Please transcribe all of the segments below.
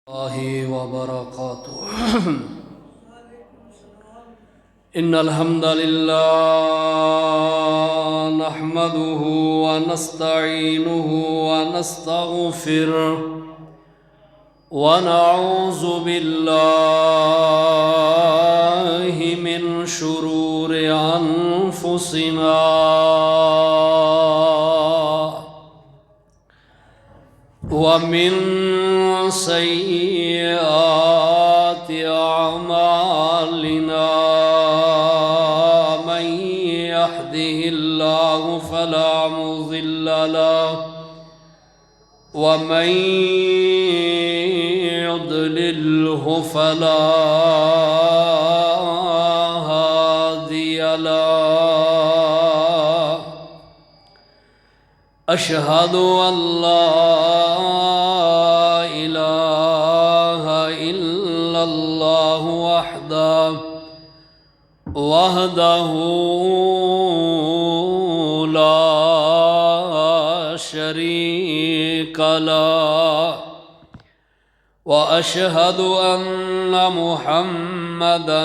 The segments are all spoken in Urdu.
الله وبركاته. إن الحمد لله نحمده ونستعينه ونستغفره ونعوذ بالله من شرور أنفسنا ومن سيئات أعمالنا من يهده الله فلا مضل له ومن يضلله فلا هادي له. أشهد أن لا إله إلا الله وحده لا شريك له، وأشهد أن محمدًا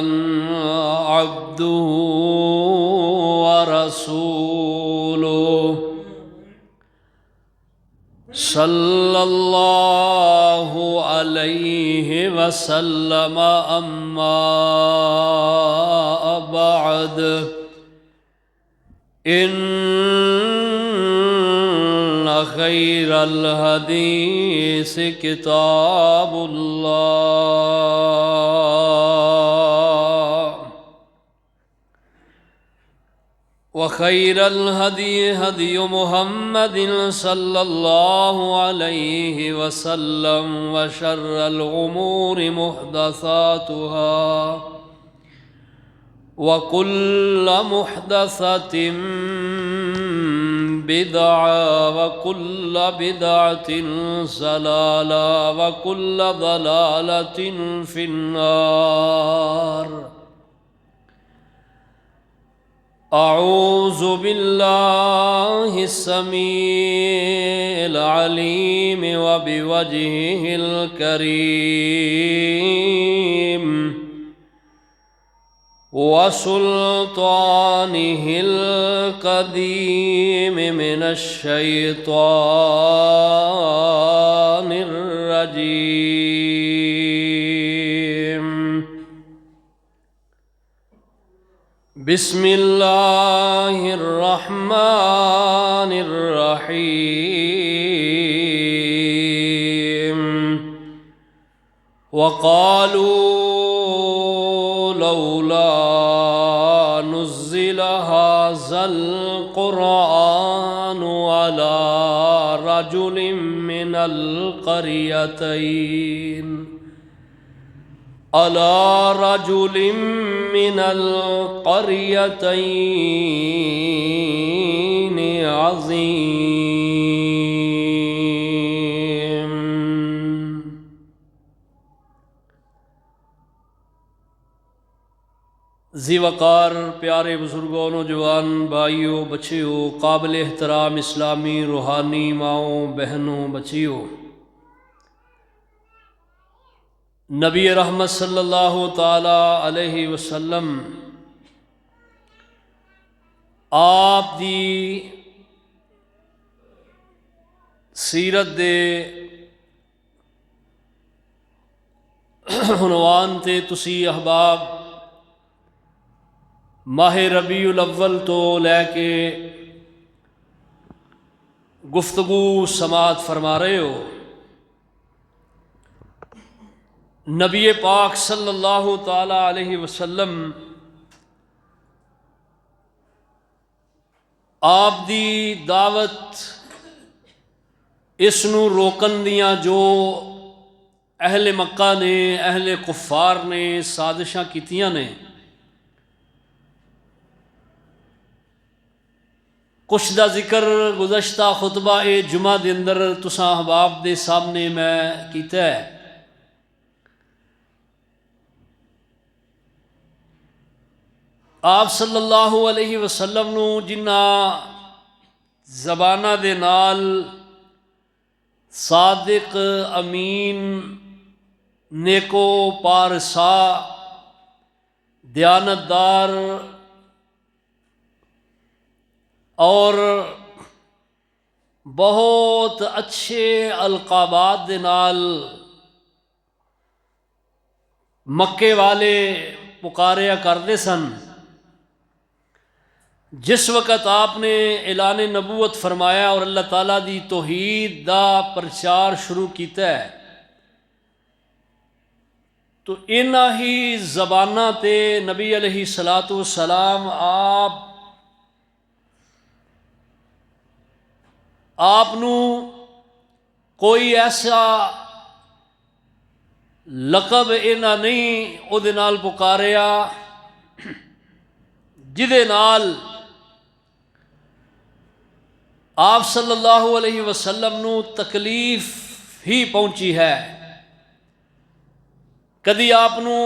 عبده ورسوله صلى الله عليه وسلم. أما بعد إن خير الحديث كتاب الله، وخير الهدي هدي محمد صلى الله عليه وسلم، وشر الأمور محدثاتها، وكل محدثة بدعة، وكل بدعة ضلالة، وكل ضلالة في النار. أعوذ بالله السميع العليم وبوجهه الكريم وسلطانه القديم من الشيطان الرجيم. بسم الله الرحمن الرحيم. وقالوا لولا نزل هذا القرآن على رجل من القريتين عظيم. ذی وقار پیارے بزرگوں، نوجوان بھائیوں، بچیوں، قابل احترام اسلامی روحانی ماؤں، بہنوں، بچیوں، نبی رحمت صلی اللہ تعالی علیہ وسلم آپ دی سیرت دے عنوان تے تسی احباب ماہ ربیع الاول تو لے کے گفتگو سماعت فرما رہے ہو. نبی پاک صلی اللہ تعالی علیہ وسلم آپ دی دعوت اس نو روکن دیاں جو اہل مکہ نے، اہل کفار نے سازشاں کیتیاں نے، کچھ دا ذکر گزشتہ خطبہ جمعہ دے اندر تساں احباب دے سامنے میں کیتا ہے. آپ صلی اللہ علیہ وسلم نو جنہ زبانہ دے نال صادق امین نیکو پارسا دیانتدار اور بہت اچھے القابات دے نال مکے والے پکاریا کرتے سن۔ جس وقت آپ نے اعلان نبوت فرمایا اور اللہ تعالیٰ دی توحید دا پرچار شروع کیتا ہے تو انہاں ہی زباناں تے نبی علیہ الصلاۃ والسلام آپ نو کوئی ایسا لقب انہاں نہیں او دے نال پکاریا جدے نال آپ صلی اللہ علیہ وسلم نو تکلیف ہی پہنچی ہے۔ کدی آپ نو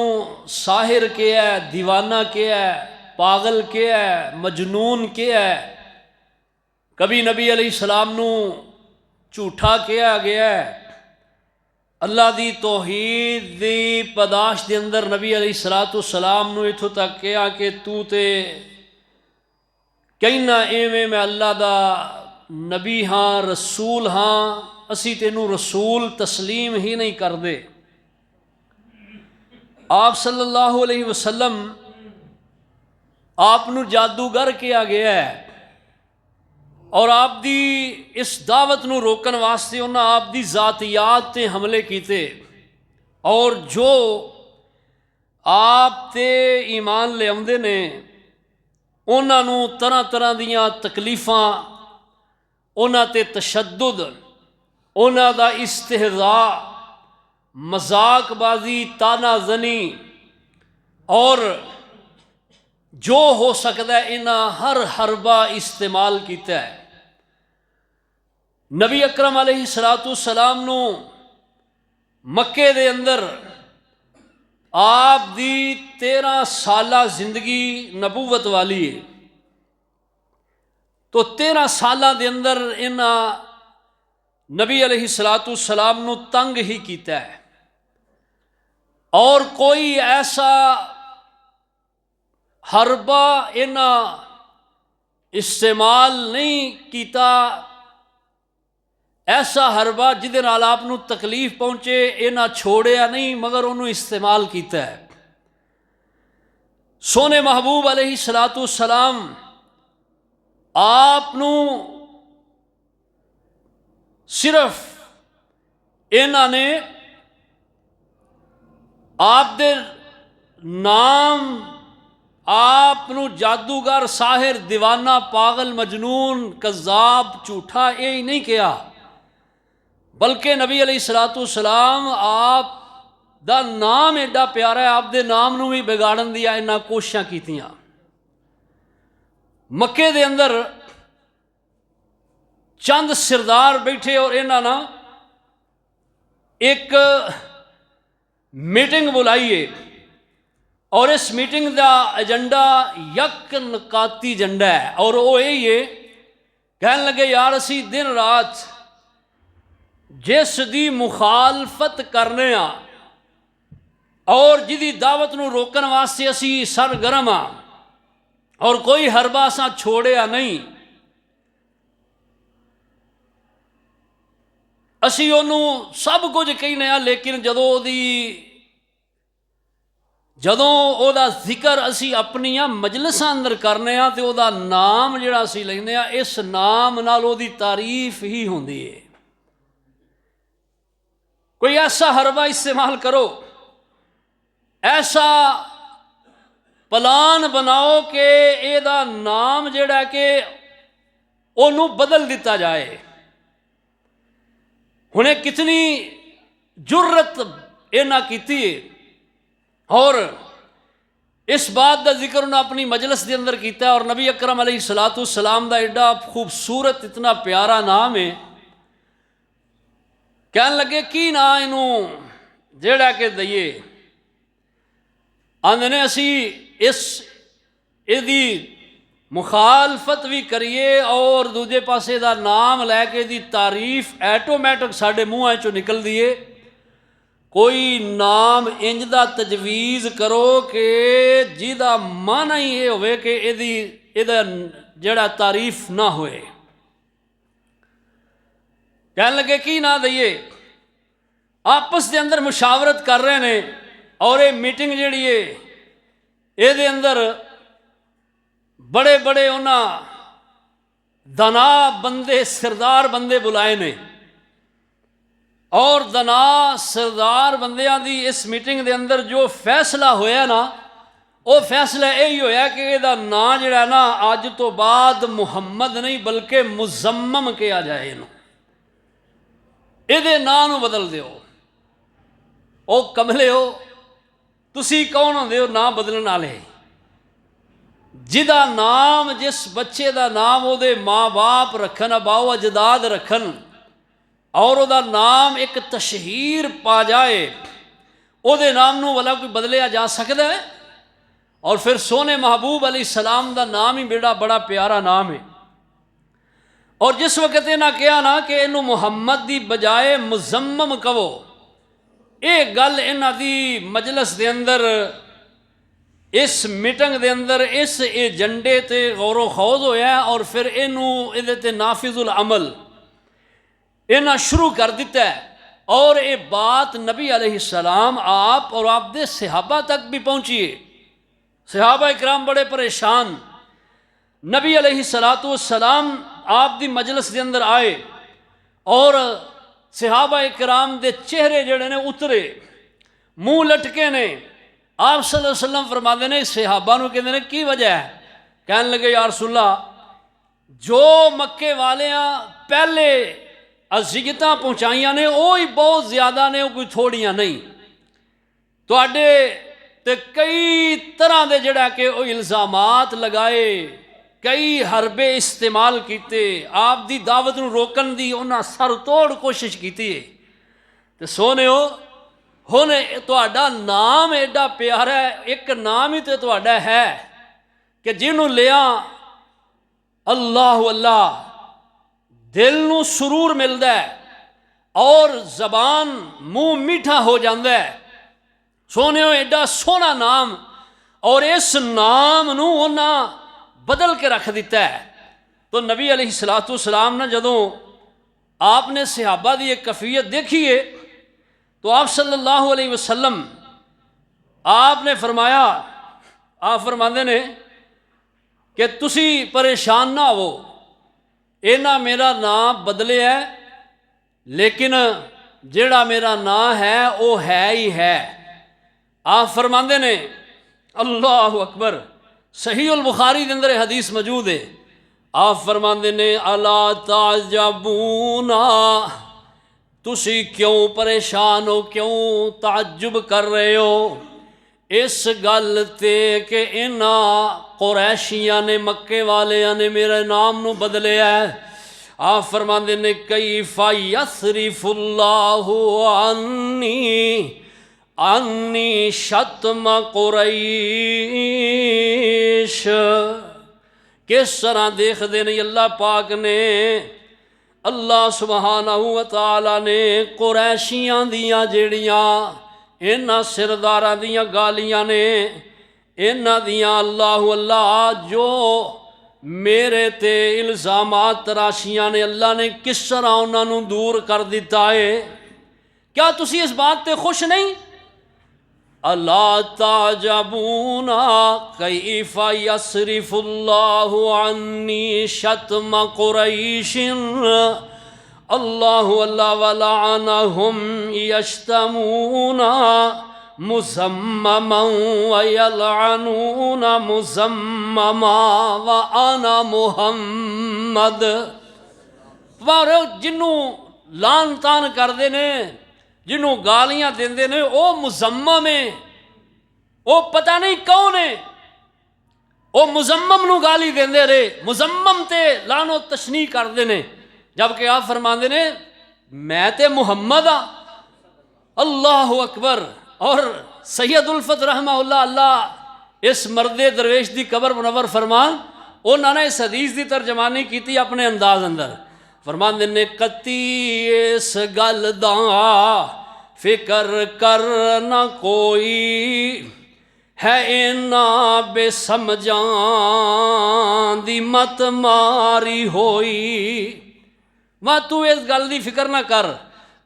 ساحر کیا ہے، دیوانہ کیا ہے، پاگل کیا ہے، مجنون کیا ہے، کبھی نبی علیہ السلام نو جھوٹا کیا گیا ہے۔ اللہ دی توحید دی پداش دے اندر نبی علیہ السلام نو اتھوں تک کیا کہ تو تے کہنا ایویں میں اللہ دا نبی ہاں، رسول ہاں، اسی تینوں رسول تسلیم ہی نہیں کر دے۔ آپ صلی اللہ علیہ وسلم آپ نو جادوگر کیا گیا ہے اور آپ دی اس دعوت نو روکن واسطے انہاں آپ دی ذاتیات تے حملے کیتے اور جو آپ تے ایمان لے آمدے نے انہاں نو طرح طرح دیاں تکلیفاں، انہاں تے تشدد، انہاں دا استہزاء، مذاق بازی، تانا زنی اور جو ہو سکتا ہے انہاں ہر حربہ استعمال کیتا ہے۔ نبی اکرم علیہ السلام نو مکے دے اندر آپ دی 13 سالہ زندگی نبوت والی ہے تو 13 سالہ دے اندر انہاں نبی علیہ السلام نو تنگ ہی کیتا ہے اور کوئی ایسا حربہ انہاں استعمال نہیں کیتا، ایسا حربہ جدے نال آپ نو تکلیف پہنچے انہاں چھوڑیا نہیں مگر انہوں استعمال کیتا ہے۔ سونے محبوب علیہ السلام آپ نو صرف انہاں نے آپ دے نام آپ نو جادوگر، ساحر، دیوانہ، پاگل، مجنون، کذاب، جھوٹا یہ نہیں کیا بلکہ نبی علیہ السلام آپ دا نام ایڈا پیارا ہے، آپ دے نام نو بھی بگاڑن دیا انہاں کوششاں کیتیاں۔ مکے دے اندر چند سردار بیٹھے اور انہاں نا ایک میٹنگ بلائیے اور اس میٹنگ دا ایجنڈا یک نکاتی ایجنڈا ہے اور وہ یہی ہے، کہنے لگے یار اسی دن رات جس دی مخالفت کرنے ہاں اور جدی دعوت نو روکن واسطے اسی سرگرم ہاں اور کوئی حربہ اساں چھوڑیا نہیں، اسی انہوں سب کچھ کہنے ہاں لیکن جدوں او دا ذکر اسی اپنی مجلساں اندر کرنے ہاں تے او دا نام جڑا اسی لینے ہاں اس نام نال او دی تعریف ہی ہوندی ہے۔ کوئی ایسا حربہ استعمال کرو، ایسا پلان بناؤ کہ اے دا نام جڑا کہ انہوں بدل دیتا جائے۔ انہیں کتنی جرت انہاں کیتی ہے اور اس بات دا ذکر انہاں اپنی مجلس دے اندر کیتا ہے اور نبی اکرم علیہ السلام دا ایڈا خوبصورت اتنا پیارا نام ہے، کہنے لگے کی نا انہوں جیڑا کہ دئیے، آندھنے اسی اس دی مخالفت بھی کریے اور دوجے پاسے دا نام لے کے دی تعریف ایٹومیٹک ساڑھے منہ چو نکل دیے، کوئی نام انج دا تجویز کرو کہ جہدا معنی ہی یہ ہوئے کہ یہ جڑا تعریف نہ ہوئے. کہنے لگے کی نہ دئیے. آپس دے اندر مشاورت کر رہے ہیں اور یہ میٹنگ جیڑی ہے یہ اندر بڑے بڑے انہاں دنا بندے سردار بندے بلائے نے اور دنا سردار بندیاں دی اس میٹنگ دے اندر جو فیصلہ ہویا نا وہ فیصلہ یہی ہویا کہ یہ نام جڑا نا اج تو بعد محمد نہیں بلکہ مزمم کیا جائے یہ نام بدل دیو. او کملے ہو تسی کون ہوندے ہو نام بدلن والے؟ جدا نام جس بچے دا نام او دے ماں باپ رکھن ابا و اجداد رکھن اور او دا نام ایک تشہیر پا جائے او دے نام نو والا کوئی بدلیا جا سکتا ہے؟ اور پھر سونے محبوب علیہ السلام دا نام ہی بڑا پیارا نام ہے. اور جس وقت یہ نہ کیا نا کہ انہوں محمد دی بجائے مزمم کہو، یہ گل انہاں دی مجلس دے اندر اس میٹنگ دے اندر اس ایجنڈے تے غور و خوض ہویا ہے اور پھر انہوں ادھے تے نافذ العمل انہاں شروع کر دیتا ہے. اور یہ بات نبی علیہ السلام آپ اور آپ دے صحابہ تک بھی پہنچی ہے. صحابہ اکرام بڑے پریشان. نبی علیہ السلام آپ دی مجلس دے اندر آئے اور صحابہ اکرام دے چہرے جڑے نے اترے، منہ لٹکے نے. آپ صلی اللہ علیہ وسلم فرماتے ہیں صحابہ نو کہتے ہیں کی وجہ ہے؟ کہنے لگے یا رسول اللہ جو مکے والیاں پہلے اذیتاں پہنچائیاں نے وہی بہت زیادہ نے، کوئی تھوڑیاں نہیں. تواڈے تے کئی طرح دے جڑا کہ وہ الزامات لگائے، کئی حربے استعمال کیتے، آپ دی دعوت نو روکن دی انہاں سر توڑ کوشش کیتی ہے. تے سونے ہو ہن تہاڈا نام ایڈا پیارا ہے، ایک نام ہی تے تہاڈا ہے کہ جنوں لیا اللہ اللہ دل نو سرور ملدا ہے اور زبان منہ میٹھا ہو جاندا ہے. سونے ہو ایڈا سونا نام اور اس نام نو انہاں بدل کے رکھ دیتا ہے. تو نبی علیہ السلام نے جدوں آپ نے صحابہ دی ایک کیفیت دیکھی ہے تو آپ صلی اللہ علیہ وسلم آپ نے فرمایا، آپ فرماندے نے کہ تسی پریشان نہ ہو، اینا میرا نام بدلے ہے لیکن جیڑا میرا نام ہے وہ ہے ہی ہے. آپ فرماندے نے اللہ اکبر، صحیح البخاری کے اندر حدیث موجود ہے. آپ فرماندے نے الا تعجبون، تسی کیوں پریشان ہو، کیوں تعجب کر رہے ہو اس گل تے کہ انہاں قریشیاں نے مکے والیاں نے میرے نام نو بدلے ہے. آپ فرماندے نے کیف یصرف اللہ عنی شتم قریش، کس طرح دیکھ دے نہیں اللہ پاک نے، اللہ سبحانہ و تعالی نے قریشیاں دیاں جیڑیاں انہاں سرداراں دیاں گالیاں نے، انہاں دیاں اللہ اللہ جو میرے تے الزامات تراشیاں نے اللہ نے کس طرح انہاں نو دور کر دیتا ہے. کیا تسی اس بات تے خوش نہیں؟ الا تعجبون کیف یصرف اللہ عنی شتم قریش اللہ اللہ ولعنہم یشتمون مزمما ویلعنون مزمما وانا محمد. جنوں لان تان کردے نے، جنوں گالیاں دیندے نے او مزمم ہے، او پتہ نہیں کون ہے، او مزمم نو گالی دیندے رہے، مزمم تے لان و تشنیع کردے نے، جبکہ آپ فرماندے نے میں تے محمد ہاں. اللہ اکبر. اور سید الفت رحمہ اللہ اللہ اس مرد درویش دی قبر منور فرمان، انہوں نے اس حدیث دی ترجمانی کیتی اپنے انداز اندر. فرماندے نے کتی اس گل دا فکر کر نہ کوئی ہے اینا بے سمجھاں دی مت ماری ہوئی ماں تو اس گل دی فکر نہ کر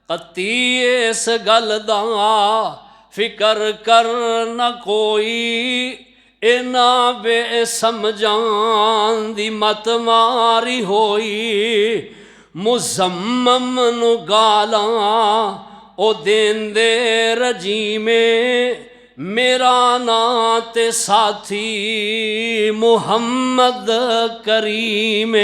قطعی اس گل دا فکر کر نہ کوئی اینا بے سمجھاں دی مت ماری ہوئی مزمم نو گالاں او دین دے رجیمے میرا نام تے ساتھی محمد کریم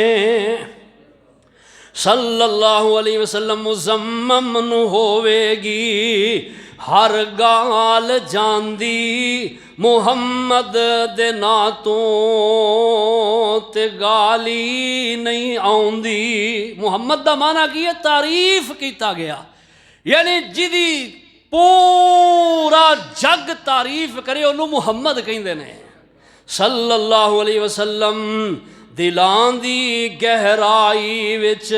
صلی اللہ علیہ وسلم مزمم نو ہوے گی ہر گال جاندی محمد دے ناتوں تے گالی نہیں آؤندی محمد دا معنی کی ہے تعریف کیتا گیا یعنی جدی پورا جگ تعریف کرے انہوں محمد کہندے نے صلی اللہ علیہ وسلم دلان دی گہرائی وچ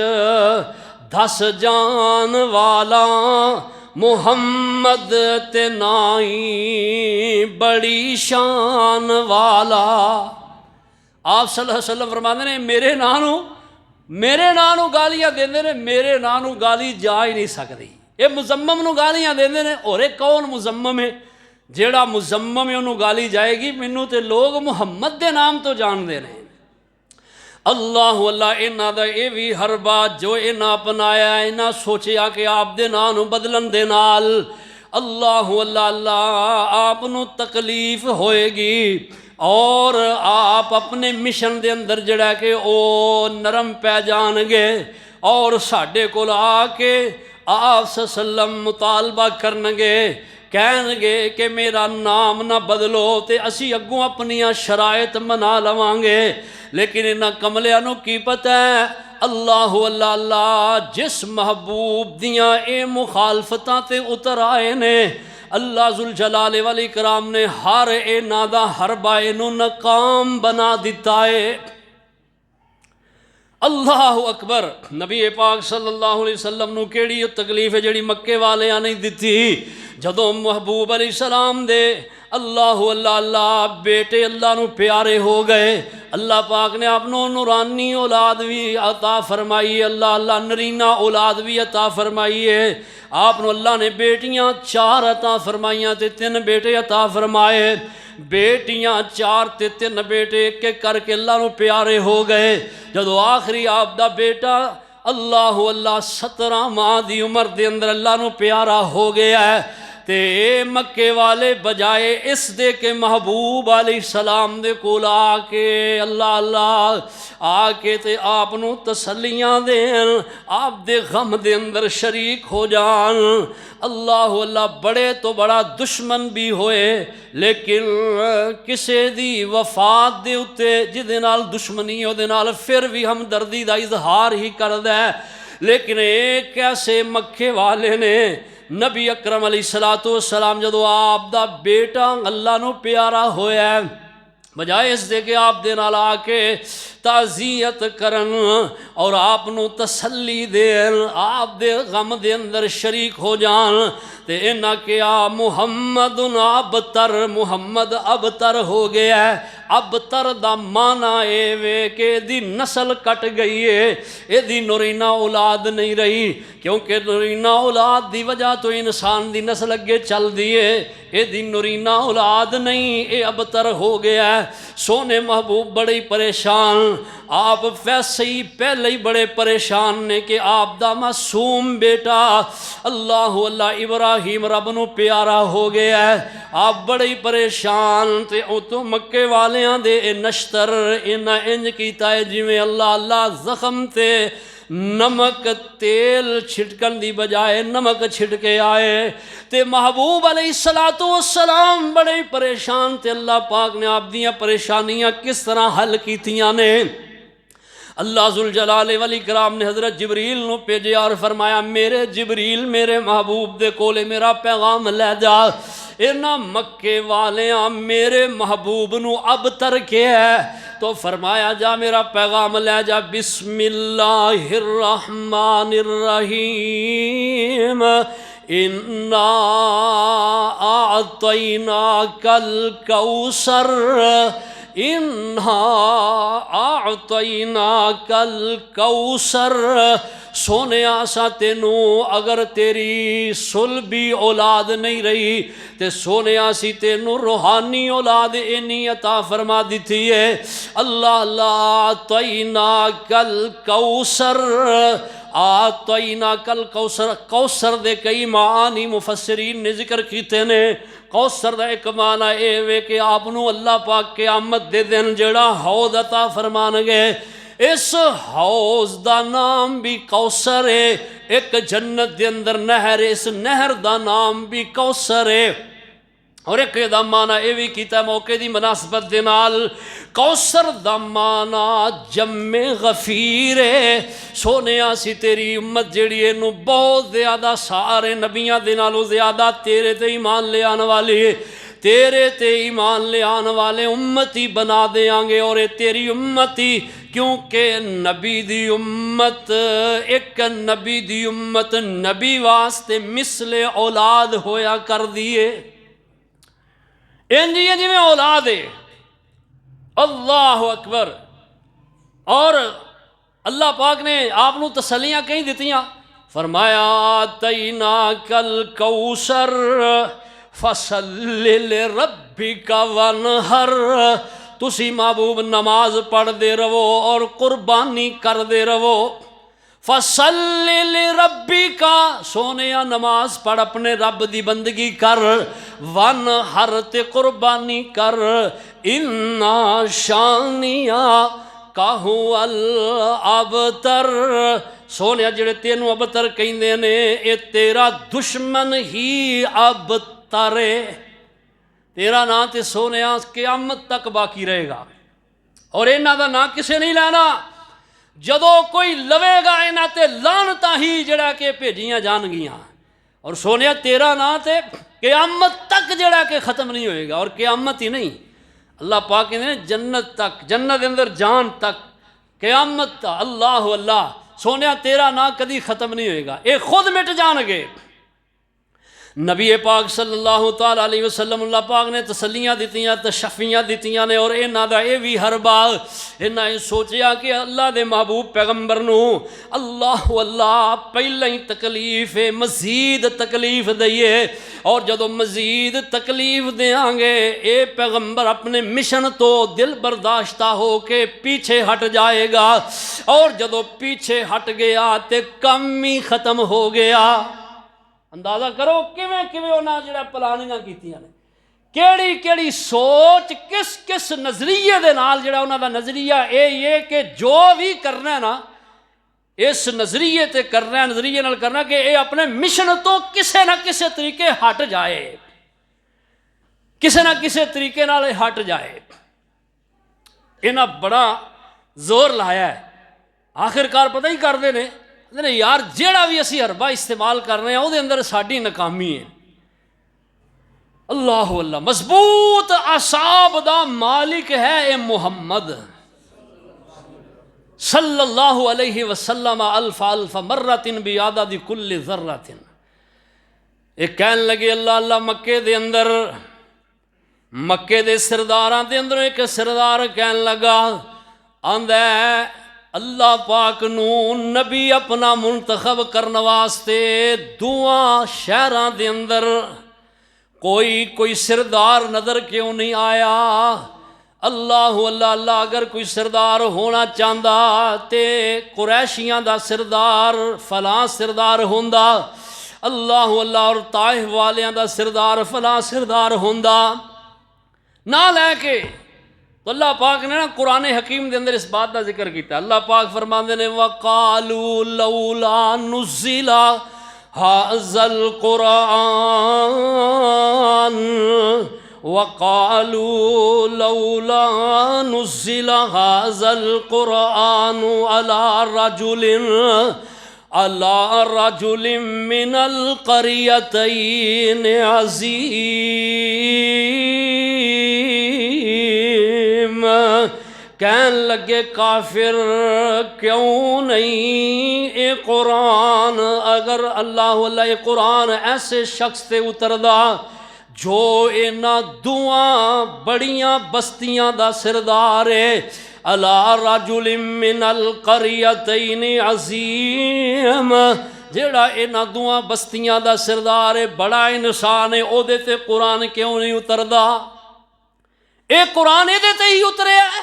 دس جان والا محمد تے نائی بڑی شان والا آپ صلی اللہ علیہ وسلم فرماندے نے میرے نانو گالیاں دیندے نے میرے نانو گالی جا ہی نہیں سکتی یہ مزمم نو گالیاں دیندے نے اور ایک کون مزمم ہے جیڑا مزمم ہے انہوں گالی جائے گی منو تے لوگ محمد دے نام تو جان دے رہے ہیں اللہ اللہ انہاں دا اے وی ہر بات جو انہاں اپنایا انہاں سوچیا کہ آپ دے نام بدلن دے نال اللہ اللہ اللہ آپ نو تکلیف ہوئے گی اور آپ اپنے مشن دے اندر جڑا کہ او نرم پہ جان گے اور ساڈے کول آ کے آپ صلی اللہ علیہ وسلم مطالبہ کرنگے کہنگے کہ میرا نام نہ بدلو تے اسی اگوں اپنیاں شرائط منا لوانگے لیکن انہاں کملیاں نو کی پتہ ہے اللہ اللہ اللہ جس محبوب دیاں اے مخالفتاں تے اتر آئے نے اللہ ذوالجلال والاکرام نے ہر اے نادا ہر بائے نو ناکام بنا دیتا ہے اللہ اکبر نبی پاک صلی اللہ علیہ وسلم نو کیڑی تکلیف ہے جڑی مکے والے نہیں دیتی جدوں محبوب علیہ السلام دے اللہ اللہ اللہ بیٹے اللہ نو پیارے ہو گئے اللہ پاک نے آپ نو نورانی اولاد بھی عطا فرمائی اللہ اللہ نرینہ اولاد بھی عطا فرمائی ہے آپ نو اللہ نے بیٹیاں 4 عطا فرمائیاں تے 3 بیٹے عطا فرمائے بیٹیاں 4 تے 3 بیٹے ایک ایک کر کے اللہ نو پیارے ہو گئے جدو آخری آپ دا بیٹا اللہ اللہ 17 ماہ دی عمر دے اندر اللہ نو پیارا ہو گیا ہے تے مکے والے بجائے اس دے کے محبوب علیہ السلام دے کول آ کے اللہ اللہ آ کے تے آپ نو تسلیاں دین آپ دے غم دے اندر شریک ہو جان اللہ اللہ بڑے تو بڑا دشمن بھی ہوئے لیکن کسے دی وفات دے اتے جدے نال دشمنی ہو دے نال پھر بھی ہمدردی دا اظہار ہی کر دے لیکن ایک ایسے مکے والے نے نبی اکرم علیہ السلام جدو آپ دا بیٹا اللہ نو پیارا ہویا ہے بجائے اس دے کہ آپ دے نال آ کے تعزیت کرن اور آپ نو تسلی دین آپ دے غم دے اندر شریک ہو جان تے انہاں کیا محمد ابتر محمد ابتر ہو گیا ہے ابتر دا معنی اے وے کہ دی نسل کٹ گئی ہے اے دی نورینہ اولاد نہیں رہی کیونکہ نورینہ اولاد دی وجہ تو انسان دی نسل اگے چل دیئے اے دی نورینہ اولاد نہیں اے ابتر ہو گیا ہے سونے محبوب بڑے پریشان آپ ویسے ہی پہلے ہی بڑے پریشان نے کہ آپ دا معصوم بیٹا اللہ اللہ ابراہیم رب نو پیارا ہو گیا ہے آپ بڑے پریشان تے او تو مکے والیاں دے نشتر انہاں انج کیتا ہے جویں اللہ اللہ زخم تے نمک تیل چھٹکن دی بجائے نمک چھٹکے آئے تے محبوب علیہ السلام بڑے پریشان تے اللہ پاک نے آپ دیاں پریشانیاں کس طرح حل کیتیاں نے اللہ ذوالجلال والاکرام نے حضرت جبریل نو بھیجے اور فرمایا میرے جبریل میرے محبوب دے کولے میرا پیغام لے جا انہاں مکے والیاں میرے محبوب نو ابتر کے ہے تو فرمایا جا میرا پیغام لے جا بسم اللہ الرحمن الرحیم انا اعطیناک الکوثر انا اعطیناک الکوثر سونے آسا تینوں اگر تیری صلبی اولاد نہیں رہی تے سونے آسی تینوں روحانی اولاد اینی عطا فرما دیتی ہے اللہ اللہ اعطیناک الکوثر اعطیناک الکوثر کوثر دے کئی معانی مفسرین نے ذکر کیتے نے کوثر دا ایک معنی اے وے کہ آپ نو اللہ پاک قیامت دے دن جڑا حوض عطا فرمان گے اس حوض دا نام بھی کوثر ہے ایک جنت دے اندر نہر ہے اس نہر دا نام بھی کوثر ہے اور ایک دا معنی اے بھی کیتا موقع دی مناسبت دے نال کوثر دا معنی جمع غفیر ہے سونے آسی تیری امت جڑی ہے نو بہت زیادہ سارے نبیاں دے نالوں زیادہ تیرے تے ایمان لے آنے والی ہے تیرے تے ایمان لے آنے والے امتی بنا دیاں گے اور تیری امتی کیونکہ نبی دی امت ایک نبی دی امت نبی واسطے مثل اولاد ہویا کر دیے انجی جی میں اولاد ہے اللہ اکبر اور اللہ پاک نے آپ نو تسلیاں کہیں دیتیاں فرمایا آتیناک الکوثر فصلی لربک وانحر تسی محبوب نماز پڑھ دے رہو اور قربانی کر دے رہو فصلی لربک سونیا نماز پڑھ اپنے رب دی بندگی کر وانحر تے قربانی کر انا شانیا کہو الابتر سونیا جڑے تینوں ابتر کہندے نے اے تیرا دشمن ہی ابتر ہے تیرا نا تے سونیا قیامت تک باقی رہے گا اور انہاں دا نا کسے نہیں لینا جدو کوئی لوے گا انہاں تے لعنتاں ہی جڑا کہ بھیجیاں جان گیاں اور سونیا تیرا نا تے قیامت تک جڑا کہ ختم نہیں ہوئے گا اور قیامت ہی نہیں اللہ پاک کہتے ہیں جنت تک جنت اندر جان تک قیامت تک اللہ اللہ سونیا تیرا نا کدی ختم نہیں ہوئے گا اے خود مٹ جان گے نبی پاک صلی اللہ تعالیٰ علیہ وسلم اللہ پاک نے تسلیاں دیتیاں تشفیاں دیتیاں نے اور انہاں دا اے بھی ہر بار انہاں نے سوچیا کہ اللہ دے محبوب پیغمبر نو اللہ اللہ پہلے ہی تکلیف ہے مزید تکلیف دئیے اور جدو مزید تکلیف دیاں گے اے پیغمبر اپنے مشن تو دل برداشتہ ہو کے پیچھے ہٹ جائے گا اور جدو پیچھے ہٹ گیا تے کم ہی ختم ہو گیا اندازہ کرو کیویں انہاں جڑا پلاننگاں کیتیاں نے کیڑی کیڑی سوچ کس کس نظریے دے نال جڑا انہاں دا نظریہ اے یہ کہ جو بھی کرنا ہے نا اس نظریے تے کرنا ہے نظریے نال کرنا کہ اے اپنے مشن تو کسے نہ کسے طریقے ہٹ جائے کسے نہ کسے طریقے نال ہٹ جائے انہاں بڑا زور لایا ہے آخرکار پتہ ہی کر دے نے یار جیڑا بھی اسی حربہ استعمال کر رہے ہیں وہ دے اندر ساڑی ناکامی ہے اللہ اللہ مضبوط اعصاب دا مالک ہے اے محمد صلی اللہ علیہ وسلم الف الف مرت بعدد کل ذرۃ ایک کہن لگے اللہ اللہ مکے دے اندر مکے دے سرداراں دے اندر ایک سردار کہن لگا آندہ اللہ پاک نو نبی اپنا منتخب کرنے واسطے دعا شہراں دے اندر کوئی سردار نظر کیوں نہیں آیا اللہ اللہ اللہ اگر کوئی سردار ہونا چاہتا تے قریشیاں دا سردار فلاں سردار ہوندا اللہ اللہ اور طائف والیاں دا سردار فلاں سردار ہوندا نہ لے کے تو اللہ پاک نے نا قرآن حکیم دے اندر اس بات کا ذکر کیتا اللہ پاک فرماندے نے وَقَالُوا لَوْلَا نُزِّلَ هَذَا الْقُرْآنُ وَقَالُوا لَوْلَا نُزِّلَ هَذَا الْقُرْآنُ عَلَى رَجُلٍ مِّنَ الْقَرْيَتَيْنِ عَظِيمٍ کہن لگے کافر کیوں نہیں اے قرآن اگر اللہ قرآن ایسے شخص تے اتردا جو اینا دعاں بڑیاں بستیاں دا سردار ہے، الا رجل من القریتین عظیم، جیڑا اینا دعاں بستیاں دا سردار ہے، بڑا انسان ہے، او دے تے قرآن کیوں نہیں اتردا؟ اے قرآن اے دے تے ہی اترے ہے،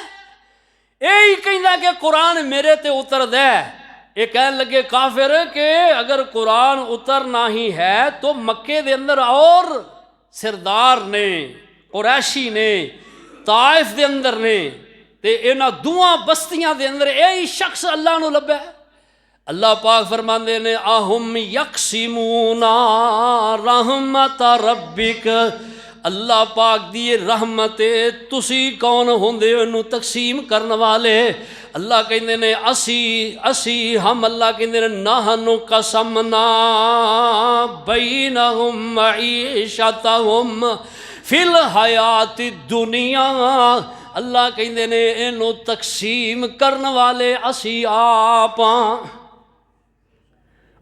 اے ہی کہندا کہ قرآن میرے تے اتر دے۔ اے کہن لگے کافر کہ اگر قرآن اترنا ہی ہے تو مکے دے اندر اور سردار نے، قریشی نے، طائف دے اندر نے، تے اینا دعاں بستیاں دے اندر اے ہی شخص اللہ نو لبے۔ اللہ پاک فرماندے نے اہم یقسمون رحمت ربک، اللہ پاک دی رحمت تسی کون ہوندے انہوں تقسیم کرنے والے؟ اللہ کہندے نے اسی ہم اللہ کہندے نے نحن قسمنا بینہم معیشتہم فی الحیات الدنیا، اللہ کہندے نے انہوں تقسیم کرنے والے اسی آپ ہاں۔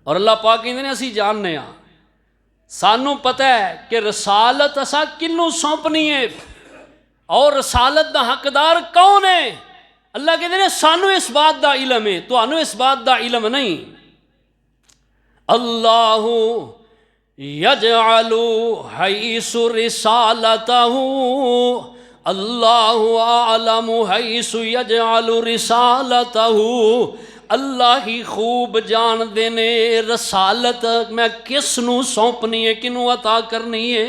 اور اللہ پاک کہندے نے اسی جاننے ہاں، سانوں پتہ ہے کہ رسالت اسا کنوں سونپنی ہے اور رسالت دا حقدار کون ہے۔ اللہ کہتے ہیں سانوں اس بات دا علم ہے، تو انہوں اس بات دا علم نہیں۔ اللہ یجعل حیث رسالتہ، اللہ اعلم حیث یجعل رسالتہ، اللہ ہی خوب جان دینے رسالت میں کس نو سونپنی ہے، کنوں عطا کرنی ہے۔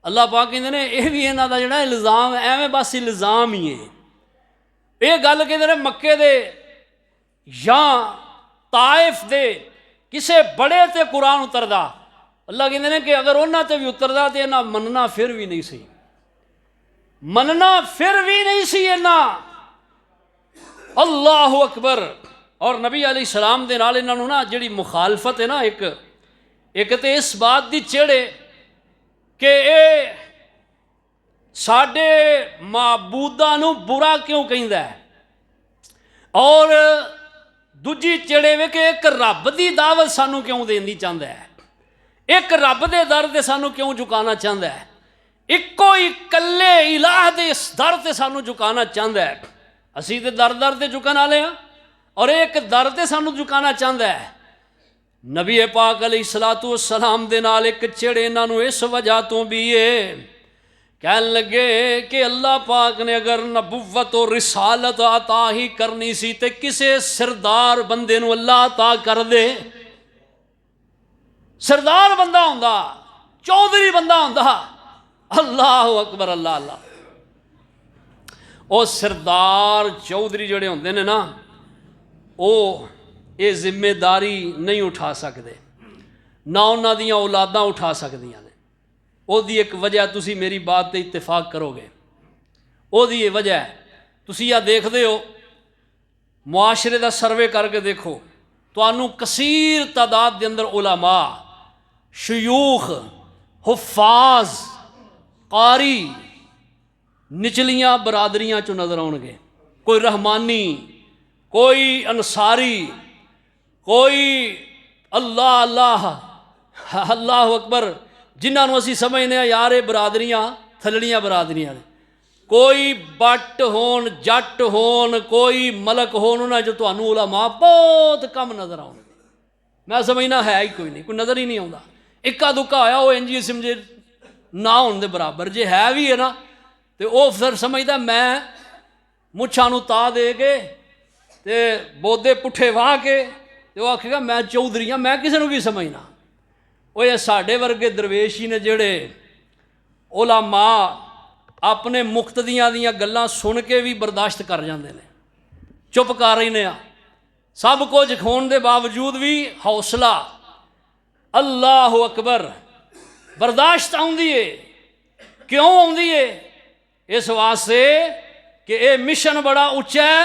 اللہ پاک کہندے نے یہ بھی انہاں دا جڑا الزام ہے ایویں بس الزام ہی ہے۔ یہ گل کہندے نے مکے دے یا طائف دے کسے بڑے تے قرآن اتردا، اللہ کہندے نے کہ اگر انہاں تے بھی اتردا تے انہاں مننا پھر بھی نہیں سی، مننا پھر بھی نہیں سی انہاں۔ اللہ اکبر۔ اور نبی علیہ السلام دے نال انہاں نوں نا جڑی مخالفت ہے نا، ایک تے اس بات دی چڑھے کہ اے ساڈے معبوداں نوں برا کیوں کہندا ہے، اور دوجی چڑھے وے کہ ایک رب دی دعوت سانوں کیوں دیندی چاہندا ہے، ایک رب دے در تے سانوں کیوں جھکانا چاہندا ہے، اکو ہی کلے الہ دے اس در تے سانوں جھکانا چاہندا ہے۔ اسی تے در تے جھکن والے ہاں اور ایک در تے سانوں جھکانا چاہندا ہے۔ نبی پاک علیہ الصلوۃ والسلام دے نال ایک چڑھے انہاں نوں اس وجہ تو بھی ہے، کہن لگے کہ اللہ پاک نے اگر نبوت و رسالت عطا ہی کرنی سی تے کسے سردار بندے نوں اللہ عطا کر دے، سردار بندہ ہوندا، چودھری بندہ ہوندا۔ اللہ اکبر، اللہ اللہ۔ او سردار چودھری جڑے ہوندے نے نا، او یہ ذمہ داری نہیں اٹھا سکتے، نہ انہاں دیاں اولاداں اٹھا سکدیاں نے۔ او دی ایک وجہ تسی میری بات تے اتفاق کرو گے، او دی یہ وجہ ہے تسی یا دیکھ دے ہو معاشرے دا سروے کر کے دیکھو، توانوں کثیر تعداد دے اندر علماء، شیوخ، حفاظ، قاری نچلیاں برادریاں چوں نظر آؤ گے، کوئی رحمانی، کوئی انصاری، کوئی اللہ اللہ اللہ اکبر، جنہاں نوں اسی سمجھنے ہیں یار برادریاں تھلڑیاں برادریاں نے، کوئی بٹ ہون، جٹ ہون، کوئی ملک ہون، انہاں جو تانوں علماء بہت کم نظر آؤ گے۔ میں سمجھنا ہے ہی کوئی نہیں، کوئی نظر ہی نہیں آਉਂدا، اکا دکا ہویا وہ انجی سمجھے نہ ہون دے برابر، جے ہے بھی ہے نا تے او پھر سمجھدا میں مچھاں نوں تا دے کے تے بودے پٹھے واہ کے تے وہ آکھے گا میں چودھری ہاں، میں کسے نوں کی سمجھنا۔ وہ یہ ساڈے ورگے درویش ہی نے جڑے علماء اپنے مقتدیاں دیاں گلاں سن کے بھی برداشت کر جاندے نے، چپ کر رہی نے، سب کچھ کھون دے باوجود بھی حوصلہ، اللہ اکبر، برداشت آؤندی ہے۔ کیوں آؤندی ہے؟ اس واسطے کہ اے مشن بڑا اچا ہے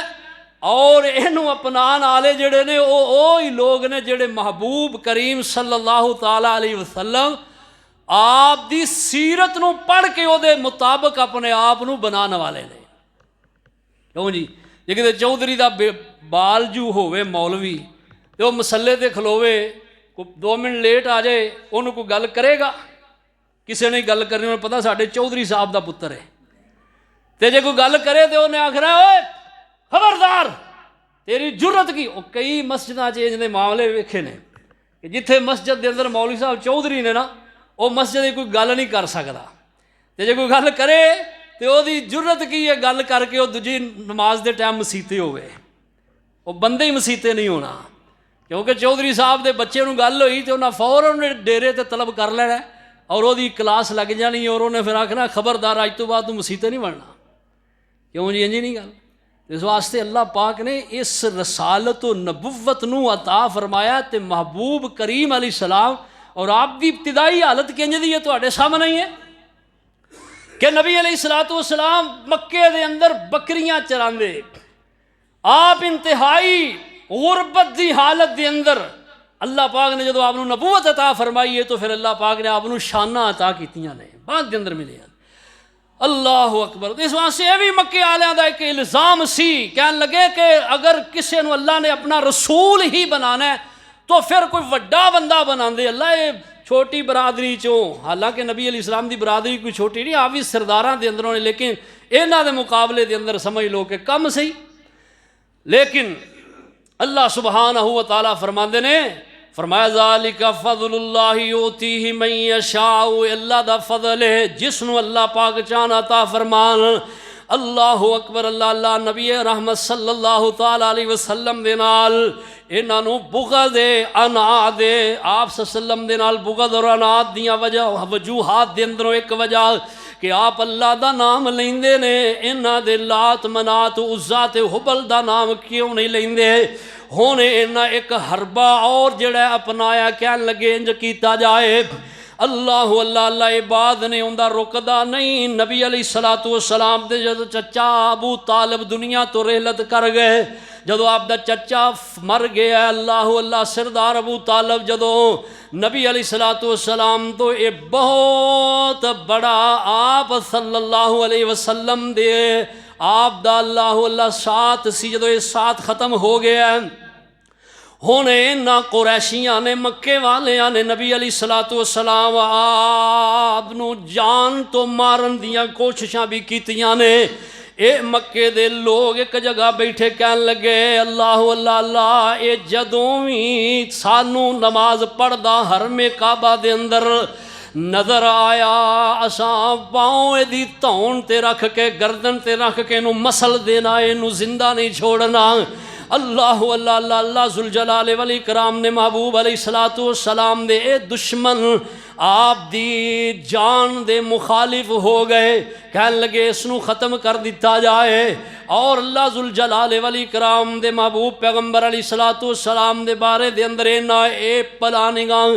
اور اینو اپنان والے جڑے نے او ہی لوگ نے جڑے محبوب کریم صلی اللہ تعالی علیہ وسلم آپ دی سیرت نو پڑھ کے او دے مطابق اپنے آپ نو بنانے والے نے۔ کیوں جی؟ ਜੇ ਕਿਤੇ ਚੌਧਰੀ ਦਾ ਬਾਲਜੂ ਹੋਵੇ ਮੌਲਵੀ ਤੇ ਉਹ ਮਸੱਲੇ ਤੇ ਖਲੋਵੇ, ਕੋਈ 2 ਮਿੰਟ ਲੇਟ ਆ ਜਾਏ, ਉਹਨੂੰ ਕੋਈ ਗੱਲ ਕਰੇਗਾ? ਕਿਸੇ ਨੇ ਗੱਲ ਕਰਨੀ, ਉਹਨੂੰ ਪਤਾ ਸਾਡੇ ਚੌਧਰੀ ਸਾਹਿਬ ਦਾ ਪੁੱਤਰ ਹੈ। ਤੇ ਜੇ ਕੋਈ ਗੱਲ ਕਰੇ ਤੇ ਉਹਨੇ ਆਖਣਾ ਓਏ ਖਬਰਦਾਰ ਤੇਰੀ ਜੁਰਤ ਕੀ। ਉਹ ਕਈ ਮਸਜਿਦਾਂ 'ਚ ਇਹਦੇ ਮਾਮਲੇ ਵੇਖੇ ਨੇ ਕਿ ਜਿੱਥੇ ਮਸਜਿਦ ਦੇ ਅੰਦਰ ਮੌਲਵੀ ਸਾਹਿਬ ਚੌਧਰੀ ਨੇ ਨਾ, ਉਹ ਮਸਜਿਦ ਦੀ ਕੋਈ ਗੱਲ ਨਹੀਂ ਕਰ ਸਕਦਾ, ਤੇ ਜੇ ਕੋਈ ਗੱਲ ਕਰੇ ਤੇ ਉਹਦੀ ਜੁਰਤ ਕੀ ਹੈ ਗੱਲ ਕਰਕੇ ਉਹ ਦੂਜੀ ਨਮਾਜ਼ ਦੇ ਟਾਈਮ ਮਸੀਤੇ ਹੋਵੇ। ਉਹ ਬੰਦੇ ਹੀ ਮਸੀਤੇ ਨਹੀਂ ਹੋਣਾ, ਕਿਉਂਕਿ ਚੌਧਰੀ ਸਾਹਿਬ ਦੇ ਬੱਚੇ ਨੂੰ ਗੱਲ ਹੋਈ ਤੇ ਉਹਨਾਂ ਫੌਰਨ ਡੇਰੇ ਤੇ ਤਲਬ ਕਰ ਲੈਣਾ ਔਰ ਉਹਦੀ ਕਲਾਸ ਲੱਗ ਜਾਣੀ, ਔਰ ਉਹਨੇ ਫਿਰ ਆਖਣਾ ਖਬਰਦਾਰ ਅੱਜ ਤੋਂ ਬਾਅਦ ਤੂੰ ਮਸੀਤੇ ਨਹੀਂ ਬਣਨਾ। ਕਿਉਂ ਜੀ? ਇੰਜੀ ਨਹੀਂ ਗੱਲ। ਇਸ ਵਾਸਤੇ ਅੱਲਾਹ ਪਾਕ ਨੇ ਇਸ ਰਸਾਲਤ و نبوت ਨੂੰ عطا فرمایا ਤੇ محبوب کریم علیہ السلام اور آپ دی ابتدائی حالت کنج دی ہے تواڈے سامنے ہی ہے کہ نبی علیہ الصلوۃ والسلام مکے دے اندر بکریاں چراندے، آپ انتہائی غربت دی حالت دے اندر اللہ پاک نے جدو آپ کو نبوت عطا فرمائی ہے تو پھر اللہ پاک نے آپ کو شانہ عطا کیتیاں نے بعد دے اندر ملے ہیں۔ اللہ اکبر۔ اس واسطے یہ بھی مکے والوں کا ایک الزام سی، کہنے لگے کہ اگر کسی نو اللہ نے اپنا رسول ہی بنانا ہے تو پھر کوئی وڈا بندہ بنا دے۔ اللہ یہ چھوٹی برادری چوں، حالانکہ نبی علیہ السلام دی برادری کوئی چھوٹی نہیں، آپ بھی سرداراں دے اندروں نے، لیکن انہاں دے مقابلے دے اندر سمجھ لو کہ کم سی۔ لیکن اللہ سبحانہ و تعالیٰ فرماندے نے، فرمایا ذالک فضل اللہ یؤتیہ من یشاء، اللہ دا فضل ہے جس نو اللہ پاک چاہنا عطا فرمان۔ اللہ اکبر۔ اللہ نبی رحمت صلی اللہ تعالیٰ علیہ وسلم دے نال انہاں نو بغض انا دے، آپ صلی اللہ علیہ وسلم دے نال بغض اور انات دیاں وجوہات دے اندروں ایک وجہ کہ آپ اللہ دا نام لیندے نے، انہاں دے لات منات عزا تے حبل دا نام کیوں نہیں لیندے؟ ہونے انہاں ایک حربہ اور جڑا اپنایا، کہنے لگے انج کیتا جائے۔ اللہ اللہ اللہ عباد نے اندہ رکدا نہیں۔ نبی علیہ السلام دے جدو چچا ابو طالب دنیا تو رحلت کر گئے، جدو آپ دا چچا مر گیا، اللہ اللہ سردار ابو طالب جدو نبی علیہ السلام تو یہ بہت بڑا آپ صلی اللہ علیہ وسلم دے آپ دا اللہ اللہ ساتھ سی، جدو یہ ساتھ ختم ہو گیا ہونے نہ قریشیاں نے، مکے والیاں نے نبی علیہ السلام آپ نو جان تو مارن دیاں کوششاں بھی کیتیاں نے۔ اے مکے دے لوگ ایک جگہ بیٹھے کہن لگے اللہ اللہ اللہ، اے جدوں بھی سانو نماز پڑھدا حرم کعبہ دے اندر نظر آیا، اساں پاؤں دی تون تے رکھ کے گردن تے رکھ کے نو مسل دینا، اینو زندہ نہیں چھوڑنا۔ اللہ اللہ اللہ اللہ ذوالجلال والاکرام نے محبوب علیہ السلام دے اے دشمن آپ دی جان دے مخالف ہو گئے، کہنے لگے اس نو ختم کر دیتا جائے۔ اور اللہ ذوالجلال والاکرام دے محبوب پیغمبر علیہ السلام دے بارے دے اندر اینا اے پلاننگاں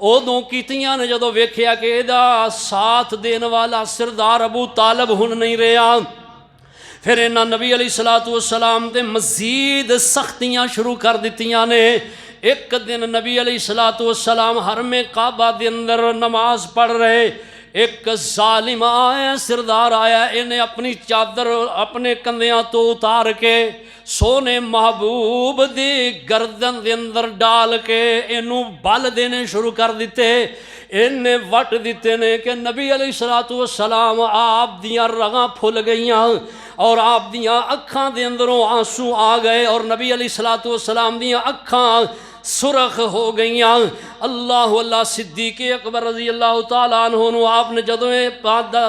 ادوں کیتیاں نے جدو ویکھیا کہ ایدہ ساتھ دین والا سردار ابو طالب ہن نہیں رہا، پھر انہاں نبی علیہ السلام دے مزید سختیاں شروع کر دیتیاں نے۔ ایک دن نبی علیہ السلام حرم کعبہ دے اندر نماز پڑھ رہے، ایک ظالم آیا، سردار آیا، انہیں اپنی چادر اپنے کندیاں تو اتار کے سونے محبوب دی گردن دے اندر ڈال کے انہوں بال دینے شروع کر دیتے، انہیں وٹ دیتے نے کہ نبی علیہ السلام آپ دیاں رگاں پھل گئیاں اور آپ دیاں اکھاں دے اندروں آنسو آ گئے اور نبی علیہ السلام دیاں اکھاں سرخ ہو گئیاں۔ اللہ اللہ صدیق اکبر رضی اللہ تعالیٰ عنہ آپ نے جدوں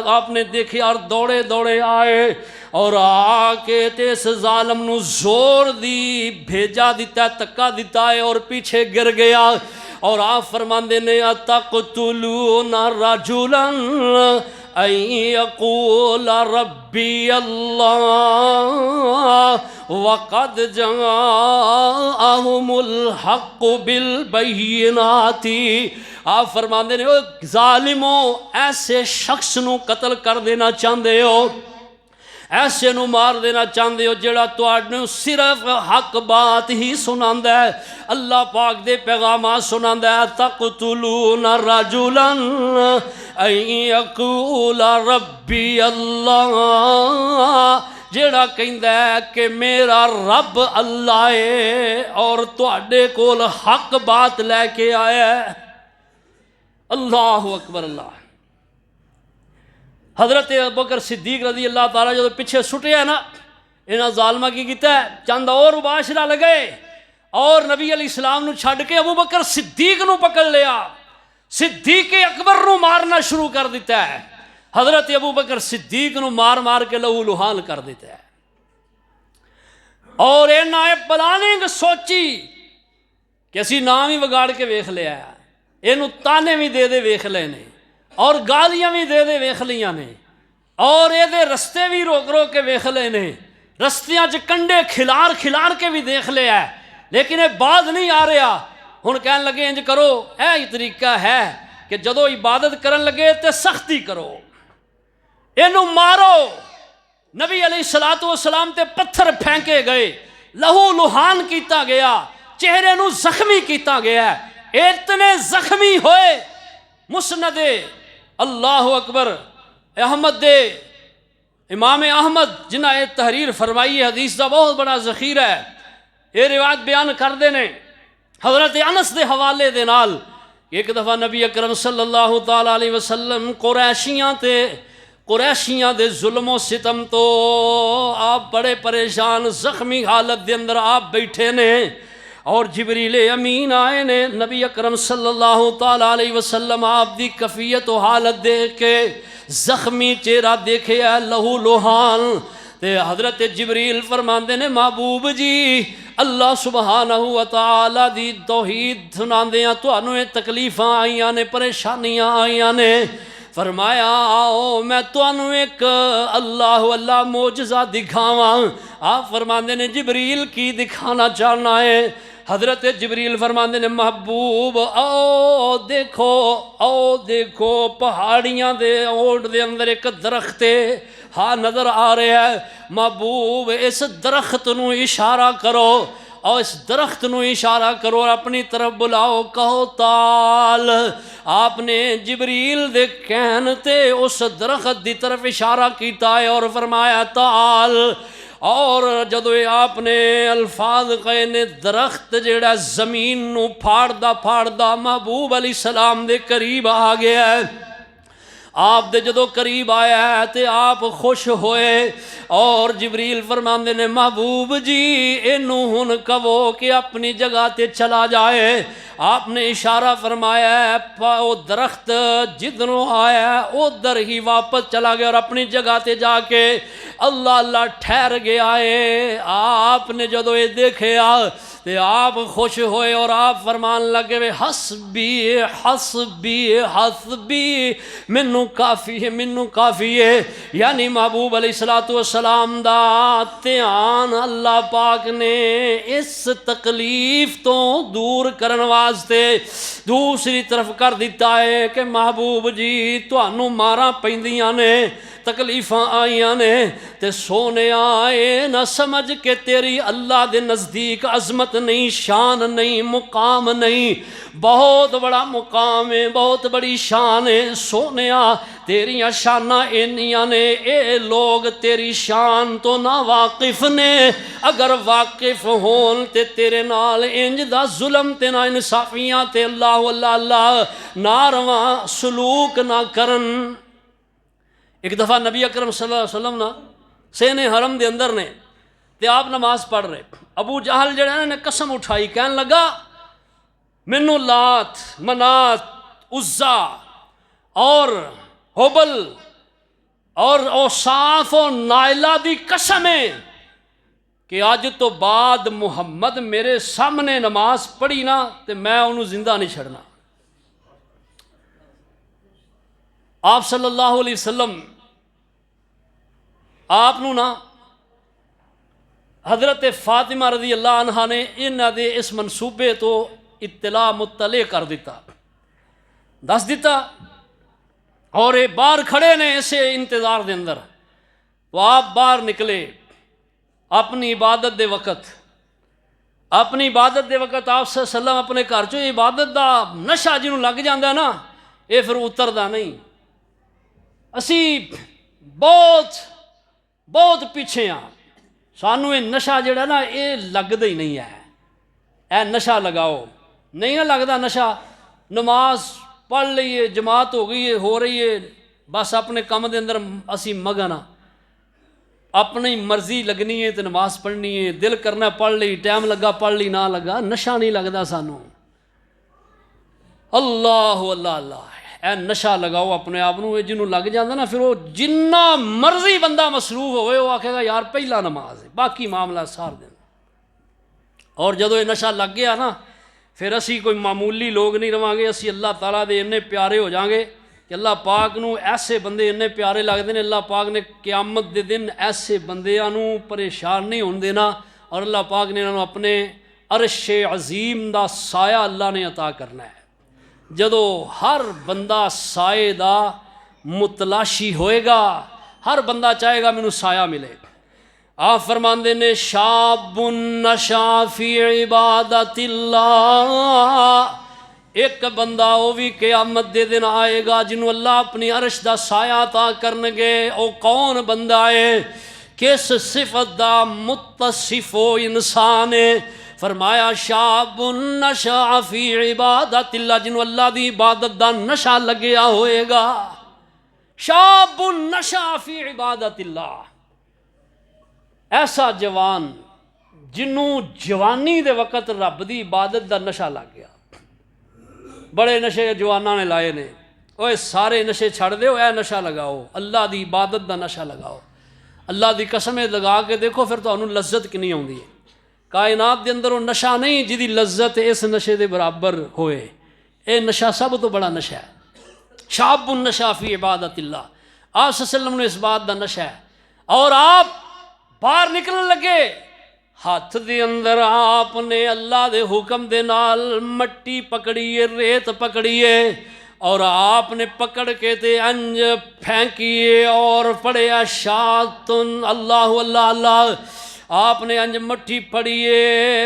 آپ نے دیکھے اور دوڑے دوڑے آئے اور آ کے اس ظالم نو زور دی بھیجا دیتا ہے، تکا دیتا ہے اور پیچھے گر گیا۔ اور آپ فرماندے نے اتقتلون رجلا ان یقول ربی اللہ وقد جاءہم الحق بالبینات۔ آپ فرماندے نے ظالموں، ایسے شخص نو قتل کر دینا چاہندے ہو، ایسے نو مار دینا چاہندے ہو جڑا تواڈے صرف حق بات ہی سناندا ہے، اللہ پاک دے پیغامات سناندا ہے۔ تقتلون رجلا ان یقول ربی اللہ، جیڑا کہندا ہے کہ میرا رب اللہ ہے اور تواڈے کول حق بات لے کے آیا ہے۔ اللہ اکبر اللہ۔ حضرت ابوبکر صدیق رضی اللہ تعالیٰ جو پیچھے سٹیا نا، انہاں ظالمہ کی کیتا ہے، چند اور مباشرہ لگے اور نبی علیہ السلام نو چھڈ کے ابوبکر صدیق نو پکڑ لیا، صدیق اکبر نو مارنا شروع کر دیتا ہے۔ حضرت ابوبکر صدیق نو مار مار کے لہو لہان کر دیتا ہے، اور انہاں پلاننگ سوچی کہ اسی نام ہی بگاڑ کے ویکھ لیا ہے، اینو تانے بھی دے دے ویکھ لے نے اور گالیاں بھی دے دے ویکھ لیاں نے اور اے دے رستے بھی روک روک کے ویکھ لے نے، رستیاں چ کنڈے کھلار کھلار کے بھی دیکھ لیا ہے، لیکن اے بعد نہیں آ رہا۔ ہن کہن لگے انج کرو، اے طریقہ ہے کہ جدو عبادت کرن لگے تے سختی کرو، اینو مارو۔ نبی علیہ الصلوۃ والسلام تے پتھر پھینکے گئے، لہو لہان کیتا گیا، چہرے نو زخمی کیتا گیا، اتنے زخمی ہوئے مسند اللہ اکبر احمد دے امام احمد جنہاں یہ تحریر فرمائی ہے، حدیث دا بہت بڑا ذخیرہ ہے، یہ روایت بیان کردے نے حضرت انس دے حوالے دے نال۔ ایک دفعہ نبی اکرم صلی اللہ تعالی علیہ وسلم قریشیاں دے ظلم و ستم تو آپ بڑے پریشان زخمی حالت دے اندر آپ بیٹھے نے، اور جبریل امین آئے نے، نبی اکرم صلی اللہ تعالی علیہ وسلم آپ دی کفیت و حالت دیکھ کے زخمی چہرہ دیکھے ہے، لہو لوہان، تے حضرت جبریل فرماندے نے محبوب جی اللہ سبحانہ و تعالی دی توحید سناندیاں تانوں اے تکلیفاں آئیاں نے، پریشانیاں آئیاں نے، فرمایا آؤ میں تانوں ایک اللہ معجزہ دکھاواں۔ آپ فرماندے نے جبریل کی دکھانا چاہنا ہے؟ حضرت جبریل فرماندے نے محبوب آؤ دیکھو پہاڑیاں دے اوٹ دے اندر ایک درخت ہے، ہاں نظر آ رہا ہے، محبوب اس درخت نو اشارہ کرو، اور اس درخت نو اشارہ کرو اور اپنی طرف بلاؤ، کہو تال۔ آپ نے جبریل دے کہن تے اس درخت دی طرف اشارہ کیتا ہے اور فرمایا تال، اور جدو آپ نے الفاظ کہے نے درخت جیڑا زمین نو پھاڑدا محبوب علیہ السلام دے قریب آ گیا ہے۔ آپ دے جدو قریب آیا ہے تے آپ خوش ہوئے، اور جبریل فرماندے نے محبوب جی اینو ہن کہو کہ اپنی جگہ تے چلا جائے۔ آپ نے اشارہ فرمایا ہے، وہ درخت جدنوں آیا ہے ادھر ہی واپس چلا گیا اور اپنی جگہ تے جا کے اللہ ٹھہر گیا ہے۔ آپ نے جدو یہ دیکھے تے آپ خوش ہوئے اور آپ فرمان لگے وے حسبی حسبی حسبی، منو کافی ہے، یعنی محبوب علیہ السلام دا دھیان اللہ پاک نے اس تکلیف تو دور کرن واسطے دوسری طرف کر دیتا ہے کہ محبوب جی تانوں ماراں پیندیاں نے، تکلیفاں آئیاں نے، تے سونے آئے نہ سمجھ کہ تیری اللہ دے نزدیک عظمت نہیں، شان نہیں، مقام نہیں، بہت بڑا مقام ہے، بہت بڑی شان ہے سونیا، تیریاں شاناں اینیاں نے، اے لوگ تیری شان تو نہ واقف نے، اگر واقف ہون تے تیرے نال انج دا ظلم تے نہ انصافیاں تے اللہ نارواں سلوک نہ کرن۔ ایک دفعہ نبی اکرم صلی اللہ علیہ وسلم نا سین حرم دے اندر نے تے آپ نماز پڑھ رہے، ابو جہل جڑا نے قسم اٹھائی، کہن لگا منو لات منات عزا اور حبل اور اوصاف و نائلہ دی قسم ہے کہ آج تو بعد محمد میرے سامنے نماز پڑھی نا تے میں انہوں زندہ نہیں چھڑنا۔ آپ صلی اللہ علیہ وسلم آپ نو نا حضرت فاطمہ رضی اللہ عنہ نے انہاں دے اس منصوبے تو مطلع کر دیتا، دس دیتا، اور یہ باہر کھڑے نے اسے انتظار دے اندر، تو آپ باہر نکلے اپنی عبادت دے وقت آپ صلی اللہ علیہ وسلم اپنے گھر چو عبادت دا نشہ جنہوں لگ جاندہ نا یہ پھر اتردا نہیں۔ اسی بہت پیچھے ہاں. سانوں یہ نشہ جڑا نا یہ لگتا ہی نہیں ہے. اے نشہ لگاؤ, نہیں نہ لگتا نشہ. نماز پڑھ لئیے, جماعت ہو گئی ہے, ہو رہی ہے, بس اپنے کام دے اندر اسی مگن ہاں. اپنی مرضی لگنی ہے تو نماز پڑھنی ہے, دل کرنا پڑھ لی, ٹائم لگا پڑھ لی, نہ لگا نشہ نہیں لگتا سانوں. اللہ اللہ اللہ, اے نشہ لگاؤ اپنے آپ کو. جنہوں لگ جاتا نا پھر وہ جنہ مرضی بندہ مصروف ہوئے وہ آکھے گا یار پہلا نماز ہے, باقی معاملہ سار دن. اور جدو یہ نشہ لگ گیا نا پھر اسی کوئی معمولی لوگ نہیں رہاں گے. اسی اللہ تعالیٰ دے اتنے پیارے ہو جائیں گے کہ اللہ پاک نو ایسے بندے اتنے پیارے لگتے ہیں. اللہ پاک نے قیامت دے دن ایسے بندیاں نو پریشان نہیں ہون دینا, اور اللہ پاک نے انہوں اپنے عرش عظیم دا سایہ اللہ نے عطا کرنا ہے. جدو ہر بندہ سائے دا متلاشی ہوئے گا, ہر بندہ چاہے گا مینوں سایہ ملے. آپ فرماندے نے شاب نشا فی عبادت اللہ, ایک بندہ وہ بھی قیامت دے دن آئے گا جنہوں اللہ اپنی عرش دا سایہ عطا کرنگے. او کون بندہ ہے, کس صفت دا متصف و انسان ہے؟ فرمایا شاب نشا فی عبادت اللہ, جنہوں اللہ دی عبادت دا نشا لگیا ہوئے گا. شاب نشا فی عبادت اللہ, ایسا جوان جنوں جوانی دے وقت رب دی عبادت دا نشہ لگ گیا. بڑے نشے جواناں نے لائے نے, اوے سارے نشے چھڑ دے, اے نشہ لگاؤ, اللہ دی عبادت دا نشہ لگاؤ. اللہ دی قسمیں لگا کے دیکھو پھر تو انہوں لذت کنی آؤندی ہے. کائنات دے اندر وہ نشہ نہیں جدی لذت اس نشے دے برابر ہوئے. اے نشہ سب تو بڑا نشہ ہے. شاب النشا فی عبادت اللہ, آپ صلی اللہ علیہ وسلم نے اس بات دا نشہ ہے. اور آپ باہر نکلن لگے, ہاتھ دے اندر آپ نے اللہ دے حکم دے نال مٹی پکڑیے, ریت پکڑیے, اور آپ نے پکڑ کے تے انج پھینکیے اور پڑھیا شاتن اللہ اللہ اللہ. آپ نے انج مٹھی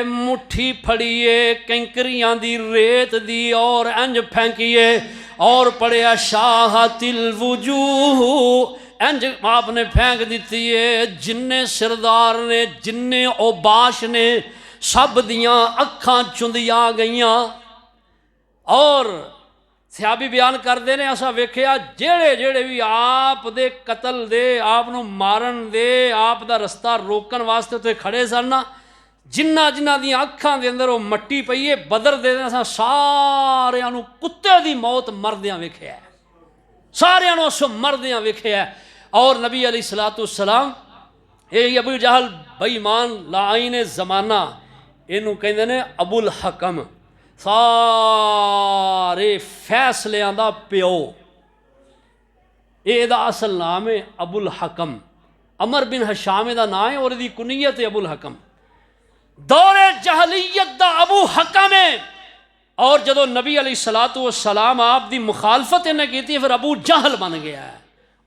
مٹھی پھڑیے کنکریاں دی ریت دی اور انج پھینکیے اور پڑھیا شاہت الوجوہ, انج آپ نے پھینک دیتی ہے. جننے سردار نے, جننے اوباش نے, سب دیاں اکھاں چندیا گئیاں. اور صحابی بیان کردے نے ایسا ویکھیا جیڑے جیڑے بھی آپ دے قتل دے, آپ نو مارن دے, آپ دا رستہ روکن واسطے تے کھڑے سن, جنہ جنہ دیاں اکھاں دے اندر وہ مٹی پئیے بدر دے دیں سارے انو کتے دی موت مردیاں ویکھیا ہے, سارے انو سو مردیاں ویکھیا ہے. اور نبی علیہ السلام یہ ابو جہل بےمان لعین زمانہ, اینو کہندے نے ابو الحکم, سارے فیصلیاں دا پیو. یہ دا اصل نام ہے ابو الحکم, عمر بن حشام دا نام ہے اور دی کنیت ہے ابو الحکم. دور جہلیت دا ابو حکم ہے. اور جدو نبی علیہ السلام آپ دی مخالفت انہیں کیتی ہے پھر ابو جہل بن گیا ہے.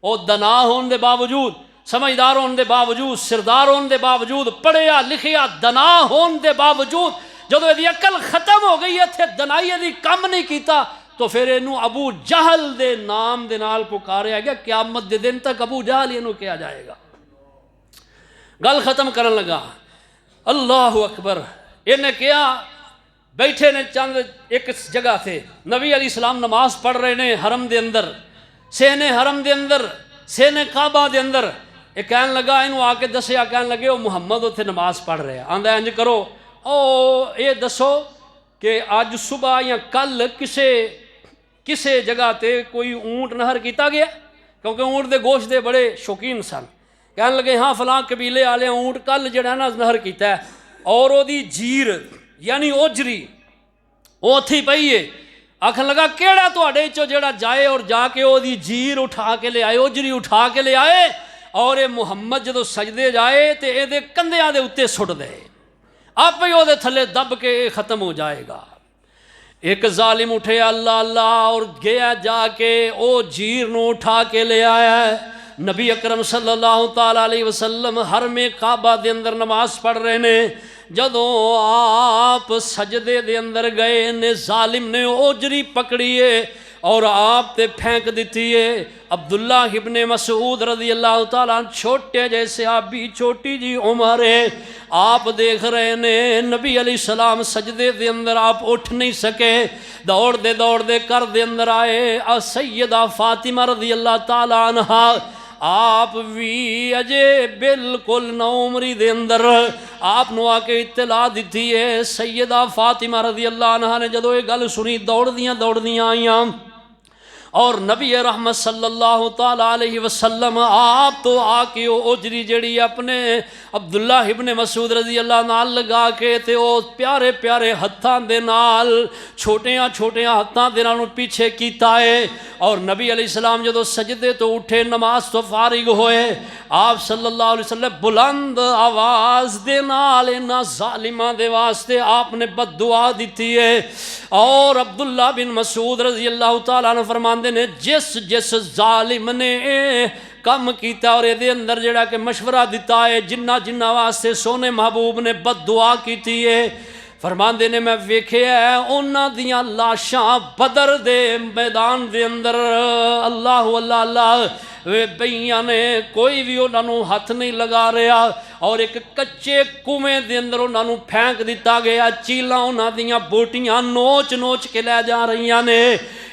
او دنا ہون دے باوجود, سمجھدار ہون دے باوجود, سردار ہون دے باوجود, پڑھیا لکھیا دنا ہون دے باوجود, جدو یہ عقل ختم ہو گئی ہے تھے دنائی دی کم نہیں کیتا تو پھر انہوں ابو جہل دے نام دے نال پکاریا گیا. قیامت دے دن تک ابو جہل انہوں کیا جائے گا. گل ختم کرن لگا, اللہ اکبر. انہیں کیا بیٹھے نے چند ایک جگہ تھے, نبی علیہ السلام نماز پڑھ رہے نے حرم دے اندر, سینے حرم دے اندر, سینے کعبہ دے اندر. ایک کہن لگا انہوں آ کے دسیا, کہن لگے وہ محمد اتھے نماز پڑھ رہے ہیں. آندہ انج کرو او یہ دسو کہ آج صبح یا کل کسے جگہ تے کوئی اونٹ نہر کیتا گیا, کیونکہ اونٹ دے گوشت دے بڑے شوقین سن. کہن لگے ہاں فلاں قبیلے والے اونٹ کل جڑا نا نہر کیتا ہے, اور او دی جیر یعنی اوجری او تھی پئی ہے. آکھن لگا کیڑا تواڈے چو جڑا جائے اور جا کے او دی جیر اٹھا کے لے آئے, اوجری اٹھا کے لے آئے, اور اے محمد جدو سجدے جائے تے اے دے کندھیاں دے اتے سٹ دے, آپ ہی وہ دے تھلے دب کے ختم ہو جائے گا. ایک ظالم اٹھے اللہ اللہ اور گیا جا کے او جیر نو اٹھا کے لے آیا ہے. نبی اکرم صلی اللہ تعالیٰ علیہ وسلم حرم کعبہ دے اندر نماز پڑھ رہے نے. جدو آپ سجدے دے اندر گئے نے ظالم نے اوجری پکڑیے اور آپ تے پھینک دیتی ہے. عبداللہ ابن مسعود رضی اللہ تعالیٰ چھوٹے جیسے صحابی، چھوٹی جی عمر ہے، آپ دیکھ رہے نے نبی علیہ السلام سجدے دے اندر آپ اٹھ نہیں سکے، دوڑ دے کر دے اندر آئے، سیدہ فاطمہ رضی اللہ تعالیٰ عنہ آپ بھی اجے بالکل نو عمری دے اندر آپ نو آ کے اطلاع دیتی ہے۔ سیدہ فاطمہ رضی اللہ عنہ نے جدو یہ گل سنی دوڑ دیاں آئیاں، اور نبی رحمت صلی اللہ تعالیٰ علیہ وسلم آپ تو آ کے اجری جڑی اپنے عبداللہ ابن مسعود رضی اللہ نال لگا کے تے او پیارے پیارے ہتھاں دے نال چھوٹیاں ہتھاں دے نال پیچھے کیتا ہے، اور نبی علیہ السلام جدو سجدے تو اٹھے نماز تو فارغ ہوئے، آپ صلی اللہ علیہ وسلم بلند آواز دے نال انہاں ظالماں دے واسطے آپ نے بد دعا دیتی ہے، اور عبداللہ بن مسعود رضی اللہ تعالیٰ عنہ فرماندے نے جس ظالم نے کم کیتا اور دے اندر جڑا کہ مشورہ دیتا ہے جنہ واسطے سونے محبوب نے بد دعا کیتی ہے، فرماندے نے میں ویکھیا ہے انہاں دیاں لاشاں بدر دے میدان دے اندر اللہ بیاں نے کوئی بھی انہاں نوں ہاتھ نہیں لگا رہا، اور ایک کچے کنویں دے اندر انہاں نوں پھینک دیتا گیا، چیلاں انہاں دیاں بوٹیاں نوچ کے لے جا رہیاں نے۔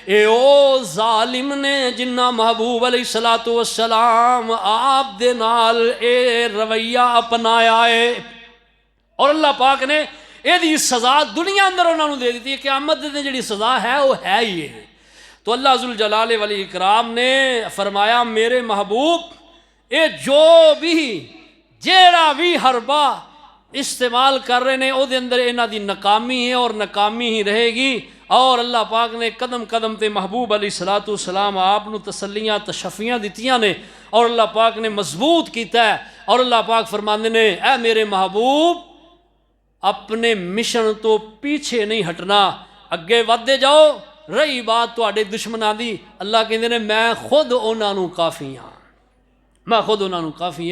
اے او ظالم نے جنہ محبوب علیہ السلام آپ دے نال اے رویہ اپنایا ہے، اور اللہ پاک نے اے دی سزا دنیا اندر انہوں نے دے دیتی ہے، قیامت دے جڑی سزا ہے وہ ہے ہی ہے۔ تو اللہ ذوالجلال والاکرام نے فرمایا میرے محبوب اے جو بھی جیڑا بھی حربہ استعمال کر رہے نے او دے اندر انہاں دی ناکامی ہے اور ناکامی ہی رہے گی، اور اللہ پاک نے قدم قدم تے محبوب علیہ السلام آپ نو تسلیاں تشفیاں دیتیاں نے، اور اللہ پاک نے مضبوط کیتا ہے، اور اللہ پاک فرماندے نے اے میرے محبوب اپنے مشن تو پیچھے نہیں ہٹنا، اگے ودے جاؤ، رہی بات تواڈے دشمناں دی اللہ کہندے نے میں خود انہاں نوں کافی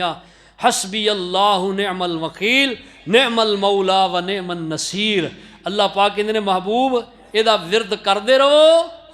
ہاں، حسبی اللہ نعم الوکیل نعم المولا و نعم النصیر۔ اللہ پاک کہندے نے محبوب یہ ورد کردے رہو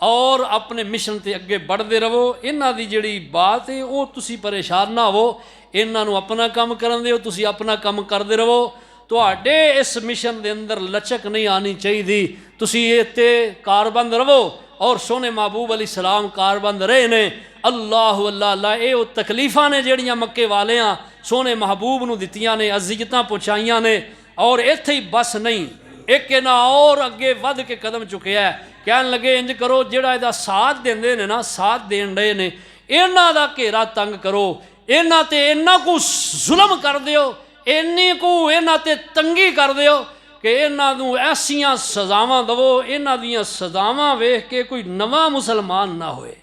اور اپنے مشن تے اگے بڑھتے رہو، انہاں دی جڑی بات ہے وہ تسی پریشان نہ ہو، انہاں نوں اپنا کام کرن دیو، تسی اپنا کام کردے رہو، تواڈے اس مشن دے اندر لچک نہیں آنی چاہیے، تسی تے کاربند رہو، اور سونے محبوب علیہ السلام کاربند رہے نے۔ اللہ اے او تکلیفاں نے جڑیاں مکے والیاں سونے محبوب نو دتیاں نے، اذیتاں پہنچائیاں نے، اور ایتھے ہی بس نہیں، ایک نہ اور اگے ود کے قدم چکیا ہے، کہن لگے انج کرو جڑا دا ساتھ دیندے نے نا، ساتھ دین رہے نے، انہاں دا گھیرا تنگ کرو، انہاں تے انہاں کو ظلم کر دیو، اینی کو انہاں تے تنگی کر دیو کہ انہاں نوں ایسیاں سزاواں دو، انہاں دیاں سزاواں ویکھ کے کوئی نواں مسلمان نہ ہوئے۔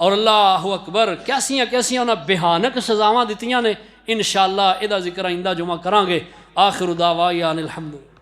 اور اللہ اکبر کیسیاں انہاں بھیانک سزاواں دتیاں نے، انشاءاللہ ادا ذکر آئندہ جمعہ کرانگے۔ آخر دعوانا الحمدللہ۔